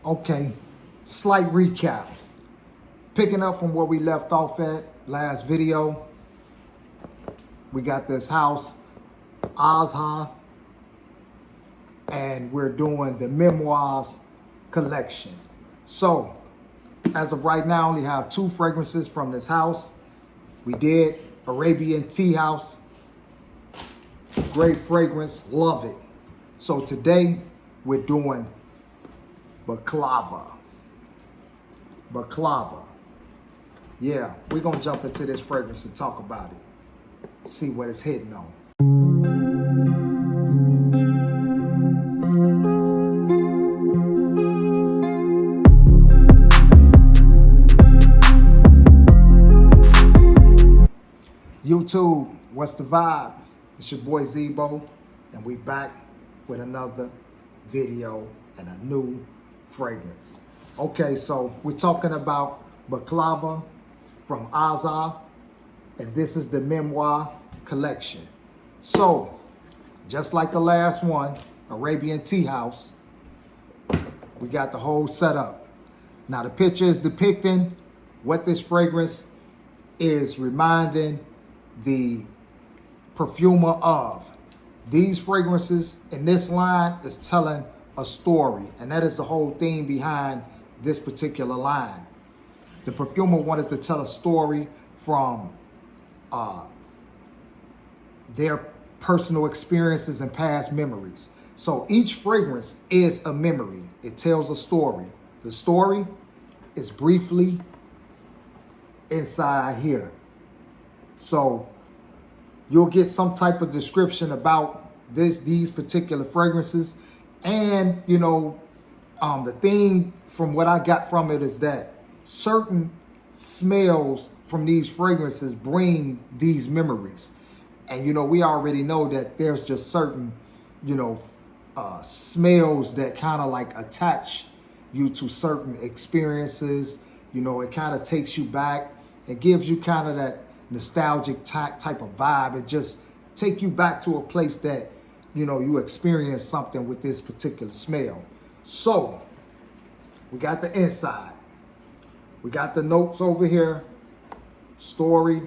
Okay, slight recap. Picking up from where we left off at last video, we got this house, AZHA, and we're doing the memoirs collection. So, as of right now, I only have 2 fragrances from this house. We did Arabian Tea House. Great fragrance, love it. So today, we're doing Baklava. Baklava. Yeah, we're gonna jump into this fragrance and talk about it. See what it's hitting on. YouTube, what's the vibe? It's your boy Zebo, and we back with another video and a new fragrance. Okay, so we're talking about Baklava from AZHA, and this is the Memoir collection. So, just like the last one, Arabian Tea House, we got the whole setup. Now the picture is depicting what this fragrance is reminding the perfumer of. These fragrances in this line is telling a story, and that is the whole theme behind this particular line. The perfumer wanted to tell a story from their personal experiences and past memories. So each fragrance is a memory. It tells a story. The story is briefly inside here. So you'll get some type of description about these particular fragrances. And, you know, the thing from what I got from it is that certain smells from these fragrances bring these memories. And, you know, we already know that there's just certain, you know, smells that kind of like attach you to certain experiences. You know, it kind of takes you back. It gives you kind of that nostalgic type of vibe. It just take you back to a place that, you know, you experience something with this particular smell. So we got the inside. We got the notes over here, story.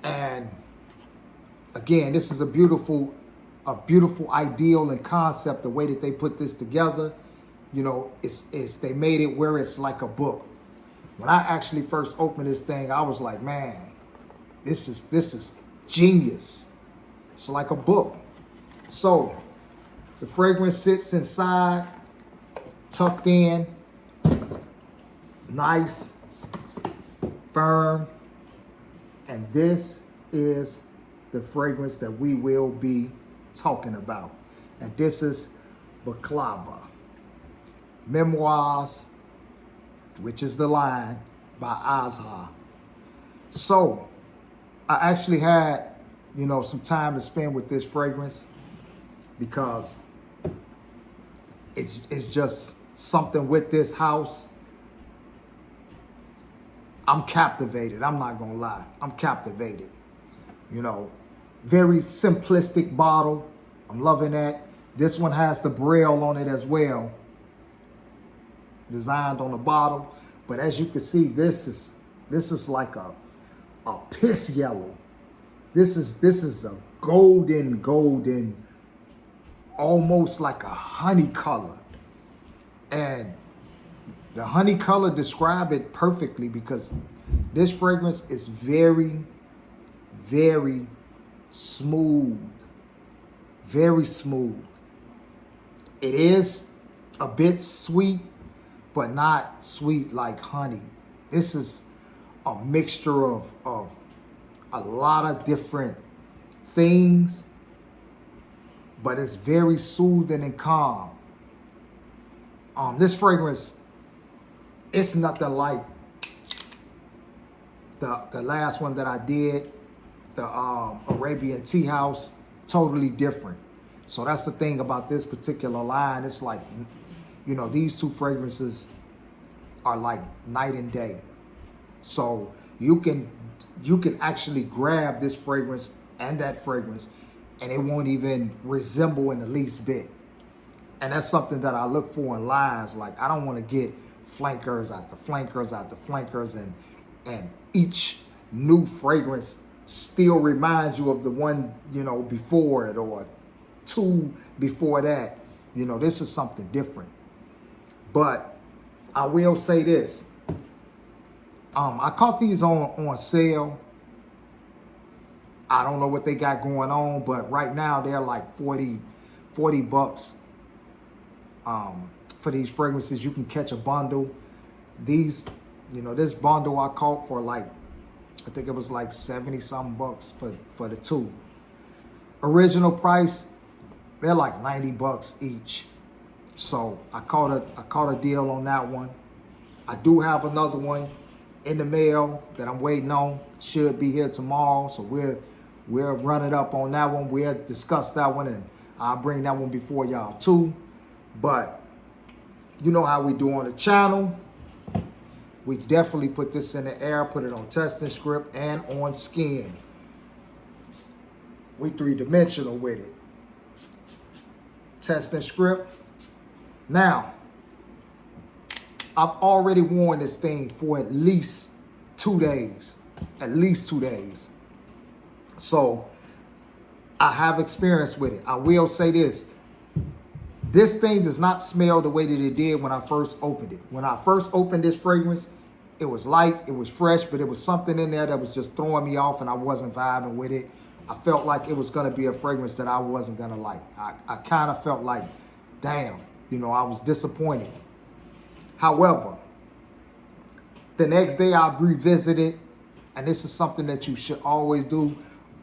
And again, this is a beautiful ideal and concept, the way that they put this together. You know, it's they made it where it's like a book. When I actually first opened this thing, I was like, man, this is genius. It's like a book. So the fragrance sits inside, tucked in, nice, firm. And this is the fragrance that we will be talking about. And this is Baklava. Memoirs, which is the line by AZHA. So I actually had, you know, some time to spend with this fragrance because it's just something with this house. I'm captivated. I'm not gonna lie. I'm captivated. You know, very simplistic bottle. I'm loving that. This one has the braille on it as well, designed on the bottle. But as you can see, this is like a piss yellow. This is a golden, almost like a honey color. And the honey color describe it perfectly because this fragrance is very, very smooth. Very smooth. It is a bit sweet, but not sweet like honey. This is a mixture of a lot of different things, but it's very soothing and calm. This fragrance, it's nothing like the last one that I did, the Arabian Tea House. Totally different. So that's the thing about this particular line. It's like, you know, these 2 fragrances are like night and day. So you can actually grab this fragrance and that fragrance, and it won't even resemble in the least bit. And that's something that I look for in lines. Like, I don't want to get flankers after flankers after flankers, and each new fragrance still reminds you of the one, you know, before it, or two before that. You know, this is something different. But I will say this. I caught these on sale. I don't know what they got going on, but right now they're like 40 bucks for these fragrances. You can catch a bundle. These, you know, this bundle I caught for like, I think it was like 70 something bucks for the two. Original price, they're like 90 bucks each. So I caught a deal on that one. I do have another one in the mail that I'm waiting on. Should be here tomorrow. So we'll run it up on that one. We'll discuss that one, and I'll bring that one before y'all too. But you know how we do on the channel. We definitely put this in the air, put it on testing script and on skin. We 3-dimensional with it. Testing script. Now, I've already worn this thing for at least 2 days. At least 2 days. So, I have experience with it. I will say this. This thing does not smell the way that it did when I first opened it. When I first opened this fragrance, it was light, it was fresh, but it was something in there that was just throwing me off, and I wasn't vibing with it. I felt like it was going to be a fragrance that I wasn't going to like. I kind of felt like, damn, you know, I was disappointed. However, the next day I revisited, and this is something that you should always do.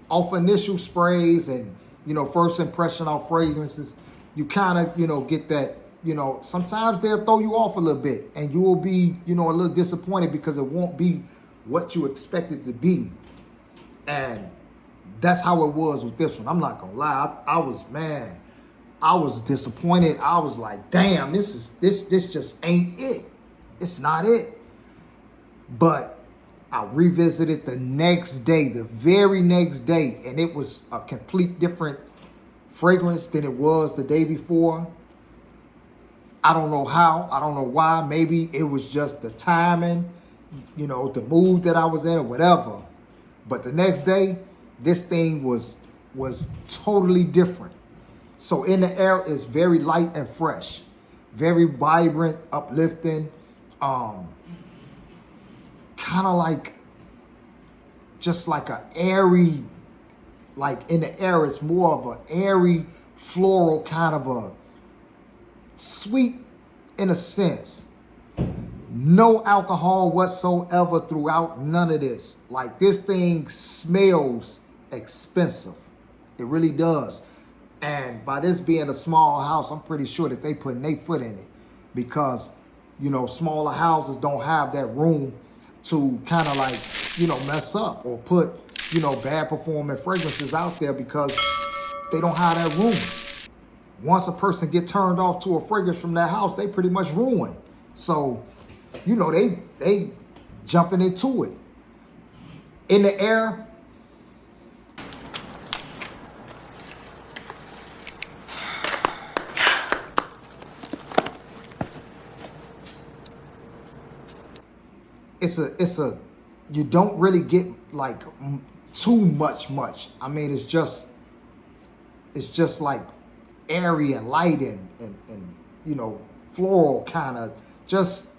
Off initial sprays and, you know, first impression on fragrances, you kind of, you know, get that, you know, sometimes they'll throw you off a little bit, and you will be, you know, a little disappointed because it won't be what you expect it to be. And that's how it was with this one. I'm not gonna lie. I was disappointed. I was like, damn, this just ain't it. It's not it. But I revisited the next day, the very next day, and it was a complete different fragrance than it was the day before. I don't know how. I don't know why. Maybe it was just the timing, you know, the mood that I was in or whatever. But the next day, this thing was totally different. So in the air, it's very light and fresh, very vibrant, uplifting, kind of like, just like a airy, like in the air, it's more of an airy, floral kind of a sweet in a sense. No alcohol whatsoever throughout none of this. Like, this thing smells expensive. It really does. And by this being a small house, I'm pretty sure that they putting their foot in it, because, you know, smaller houses don't have that room to kind of like, you know, mess up or put, you know, bad performing fragrances out there, because they don't have that room. Once a person get turned off to a fragrance from that house, they pretty much ruined. So, you know, they jumping into it. In the air, it's a you don't really get like too much. I mean, it's just like airy and light and you know, floral kind of, just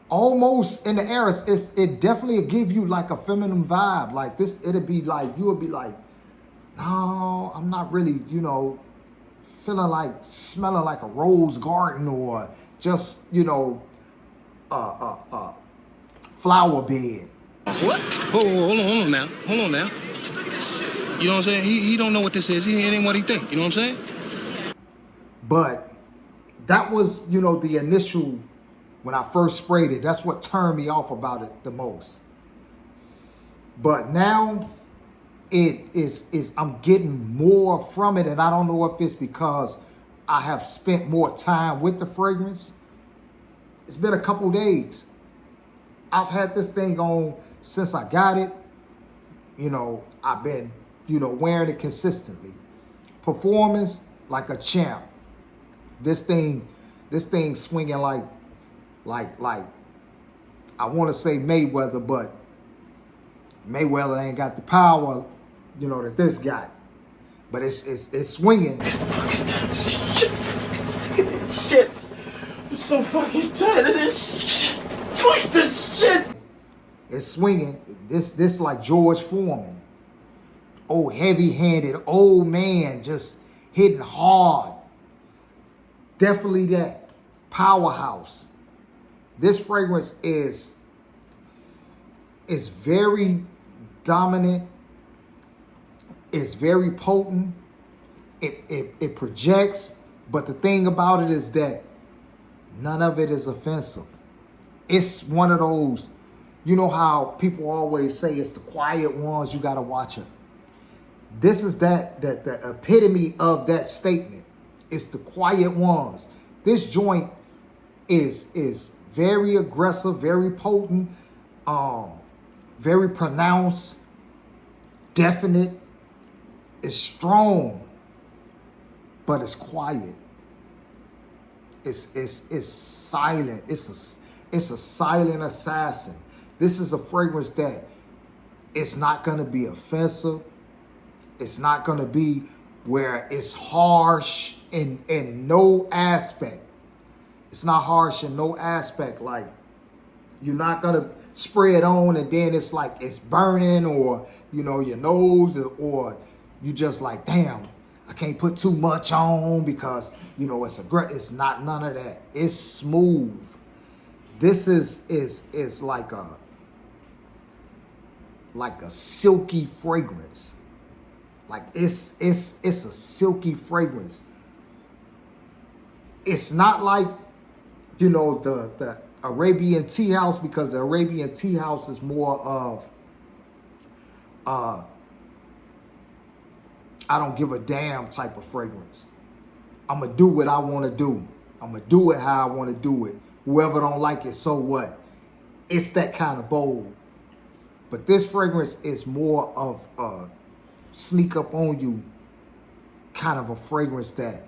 almost in the air. It definitely give you like a feminine vibe. Like this, it'd be like, you would be like, no, I'm not really, you know, feeling like smelling like a rose garden, or just, you know, flower bed. What? Hold on now. You know what I'm saying? He don't know what this is. It ain't what he think. You know what I'm saying? But that was, you know, the initial, when I first sprayed it, that's what turned me off about it the most. But now I'm getting more from it, and I don't know if it's because I have spent more time with the fragrance. It's been a couple days. I've had this thing on since I got it. You know, I've been, you know, wearing it consistently. Performance like a champ. This thing swinging like I want to say Mayweather, but Mayweather ain't got the power, you know, that this got. But it's swinging. Fucking tired of this shit. I'm sick of this shit. I'm so fucking tired of this shit. Fuck this shit. It's swinging. This like George Foreman. Old heavy-handed, old man just hitting hard. Definitely that. Powerhouse. This fragrance is very dominant. It's very potent. It projects. But the thing about it is that none of it is offensive. It's one of those, you know how people always say it's the quiet ones, you got to watch it. This is that the epitome of that statement. It's the quiet ones. This joint is very aggressive, very potent, very pronounced, definite. It's strong, but it's quiet. It's silent. It's a silent assassin. This is a fragrance that it's not going to be offensive. It's not going to be where it's harsh in no aspect. It's not harsh in no aspect. Like, you're not going to spray it on and then it's like it's burning, or, you know, your nose, or you just like, damn, I can't put too much on because, you know, it's not none of that. It's smooth. This is like a silky fragrance. Like it's a silky fragrance. It's not like, you know, the Arabian tea house, because the Arabian tea house is more of I don't give a damn type of fragrance. I'm gonna do what I want to do. I'm gonna do it how I want to do it. Whoever don't like it, so what? It's that kind of bold. But this fragrance is more of a sneak up on you kind of a fragrance that,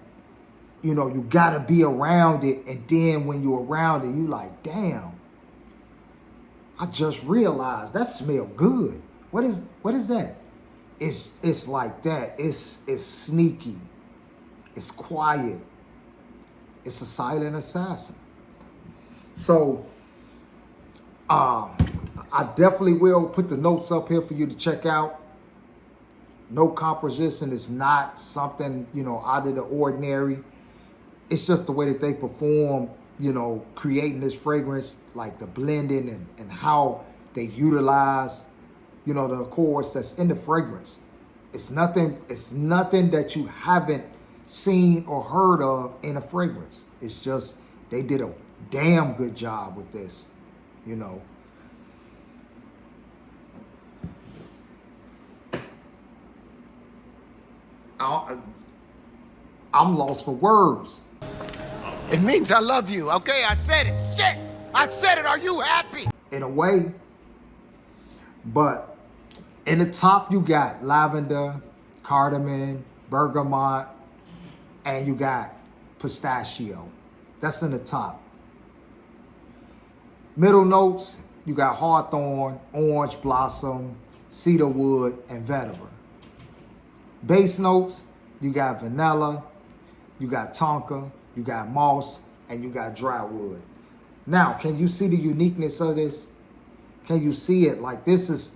you know, you gotta be around it, and then when you're around it, you like, damn, I just realized that smell good. What is that? It's like that. It's sneaky. It's quiet. It's a silent assassin. So I definitely will put the notes up here for you to check out. No composition is not something, you know, out of the ordinary. It's just the way that they perform, you know, creating this fragrance, like the blending and how they utilize, you know, the accords that's in the fragrance. It's nothing that you haven't seen or heard of in a fragrance. It's just they did a damn good job with this, you know. I'm lost for words. It means I love you, okay? I said it. Shit! I said it. Are you happy? In a way. But in the top, you got lavender, cardamom, bergamot, and you got pistachio. That's in the top. Middle notes, you got hawthorn, orange blossom, cedarwood, and vetiver. Base notes, you got vanilla, you got tonka, you got moss, and you got dry wood. Now, can you see the uniqueness of this? Can you see it? Like, this is,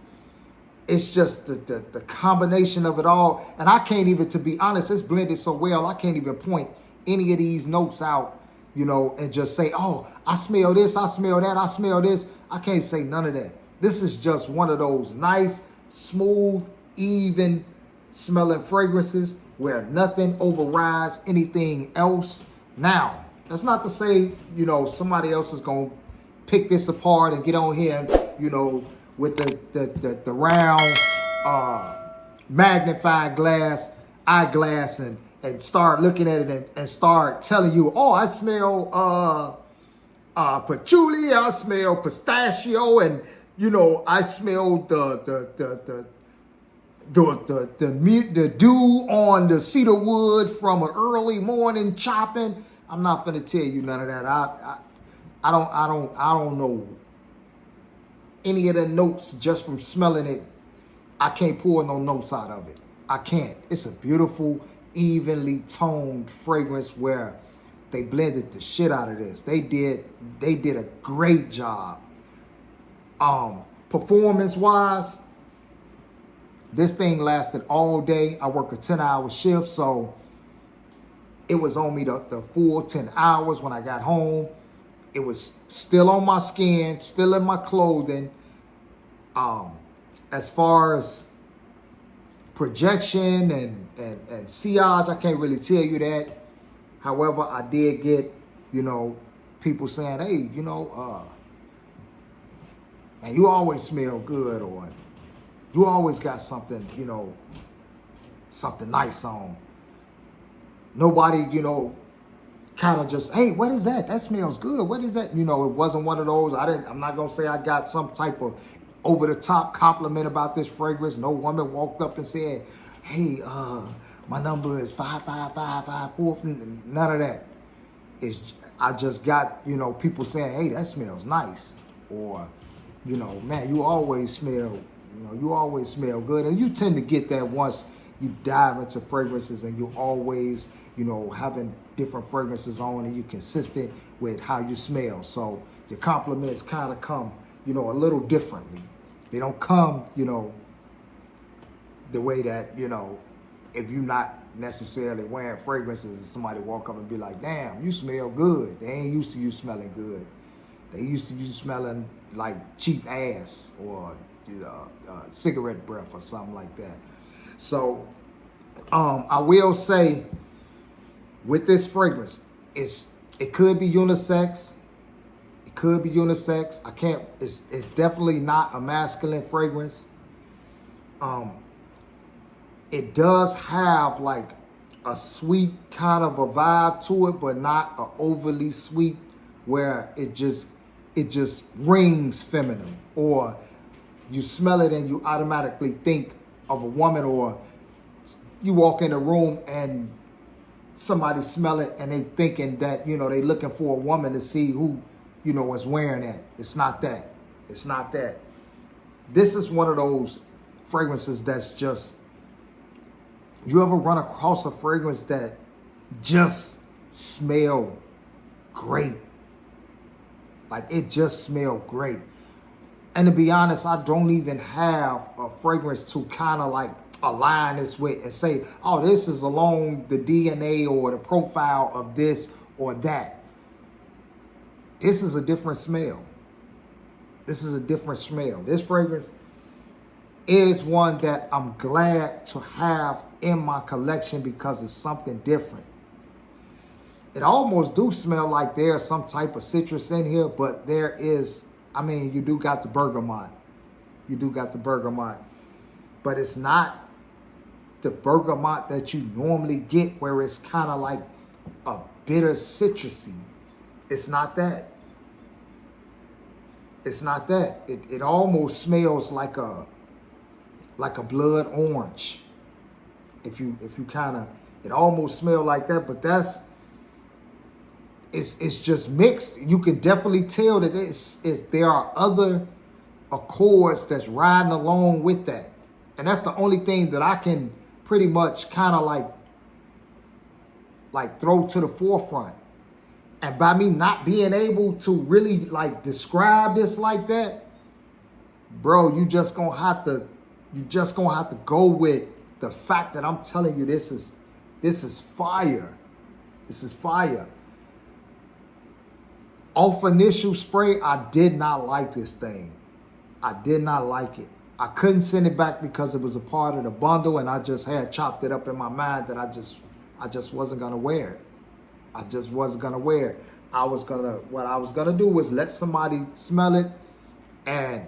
it's just the combination of it all. And I can't even, to be honest, it's blended so well, I can't even point any of these notes out, you know, and just say, oh, I smell this, I smell that, I smell this. I can't say none of that. This is just one of those nice, smooth, even smelling fragrances where nothing overrides anything else. Now, that's not to say, you know, somebody else is going to pick this apart and get on here and, you know, with the round magnified glass, eyeglass, and start looking at it and start telling you, oh, I smell patchouli, I smell pistachio, and, you know, I smell the dew on the cedar wood from an early morning chopping. I'm not finna tell you none of that. I don't know any of the notes just from smelling it. I can't pull no notes out of it. I can't. It's a beautiful, evenly toned fragrance where they blended the shit out of this. They did a great job. Performance wise, this thing lasted all day. I work a 10-hour shift, so it was on me the full 10 hours when I got home. It was still on my skin, still in my clothing. As far as projection and sillage, I can't really tell you that. However, I did get, people saying, hey, and you always smell good, or you always got something, something nice on. Nobody, kind of just, hey, what is that? That smells good. What is that? It wasn't one of those. I'm not going to say I got some type of over-the-top compliment about this fragrance. No woman walked up and said, hey, my number is 55554. None of that. I just got, people saying, hey, that smells nice. Or, man, you always smell good. And you tend to get that once you dive into fragrances and you always, having different fragrances on and you're consistent with how you smell. So your compliments kind of come, a little differently. They don't come, the way that, if you're not necessarily wearing fragrances and somebody walk up and be like, damn, you smell good. They ain't used to you smelling good. They used to you smelling like cheap ass or cigarette breath or something like that. So I will say with this fragrance, it could be unisex. It could be unisex. It's definitely not a masculine fragrance. It does have like a sweet kind of a vibe to it, but not a overly sweet where it just rings feminine, or you smell it and you automatically think of a woman, or you walk in a room and somebody smell it and they thinking that, they looking for a woman to see who, is wearing that. It's not that. It's not that. This is one of those fragrances that's just, you ever run across a fragrance that just smell great? Like it just smelled great. And to be honest, I don't even have a fragrance to kind of like align this with and say, oh, this is along the DNA or the profile of this or that. This is a different smell. This is a different smell. This fragrance is one that I'm glad to have in my collection because it's something different. It almost do smell like there's some type of citrus in here, but there is, you do got the bergamot. You do got the bergamot. But it's not the bergamot that you normally get where it's kind of like a bitter citrusy. It's not that. It's not that. It almost smells like a blood orange. If you kind of, it almost smells like that, but it's just mixed. You can definitely tell that there are other accords that's riding along with that. And that's the only thing that I can pretty much kind of like throw to the forefront. And by me not being able to really like describe this like that, bro, you just gonna have to go with the fact that I'm telling you this is fire. This is fire. Off initial spray, I did not like this thing. I did not like it. I couldn't send it back because it was a part of the bundle, and I just had chopped it up in my mind that I just wasn't gonna wear it. I just wasn't gonna wear it. What I was gonna do was let somebody smell it, and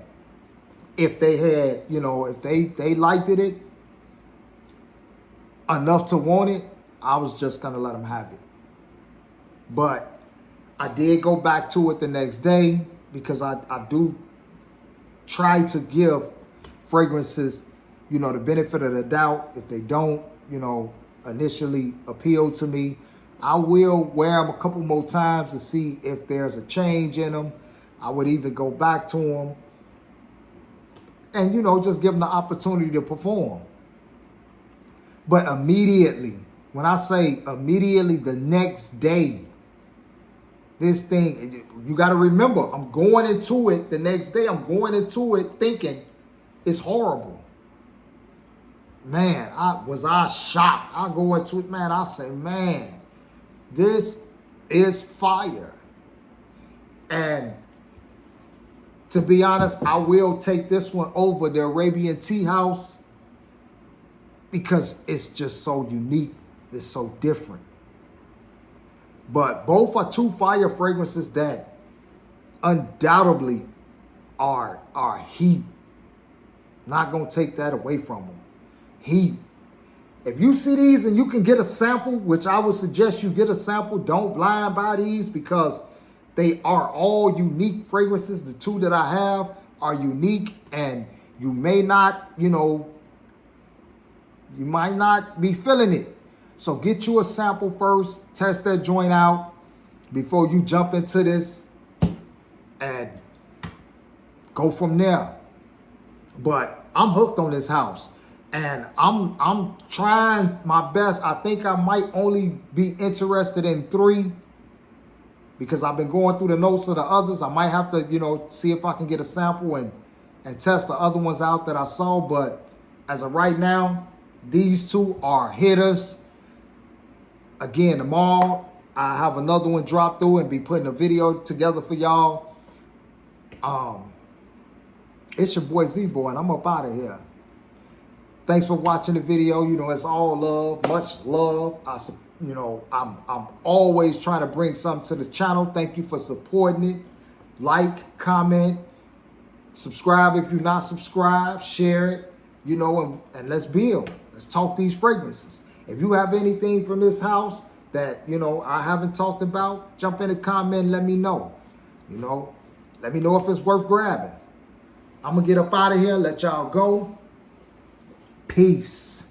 if they had, if they liked it enough to want it, I was just gonna let them have it. But I did go back to it the next day because I do try to give fragrances, the benefit of the doubt. If they don't, initially appeal to me, I will wear them a couple more times to see if there's a change in them. I would even go back to them and, you know, just give them the opportunity to perform. But immediately, when I say immediately the next day, this thing, you got to remember, I'm going into it the next day. I'm going into it thinking it's horrible. Man, I shocked. I go into it, man, I say, man, this is fire. And to be honest, I will take this one over the Arabian Tea House because it's just so unique. It's so different. But both are two fire fragrances that undoubtedly are heat. Not going to take that away from them. Heat. If you see these and you can get a sample, which I would suggest you get a sample, don't blind buy these because they are all unique fragrances. The two that I have are unique, and you may not, you know, you might not be feeling it. So get you a sample first, test that joint out before you jump into this and go from there. But I'm hooked on this house, and I'm trying my best. I think I might only be interested in 3 because I've been going through the notes of the others. I might have to, you know, see if I can get a sample and test the other ones out that I saw. But as of right now, these two are hitters. Again, tomorrow I have another one drop through and be putting a video together for y'all. It's your boy Z-Boy, and I'm up out of here. Thanks for watching the video. You know, it's all love, much love. You know, I'm always trying to bring something to the channel. Thank you for supporting it. Like, comment, subscribe if you're not subscribed, share it, you know, and let's build. Let's talk these fragrances. If you have anything from this house that, you know, I haven't talked about, jump in the comment and let me know. You know, let me know if it's worth grabbing. I'm going to get up out of here, let y'all go. Peace.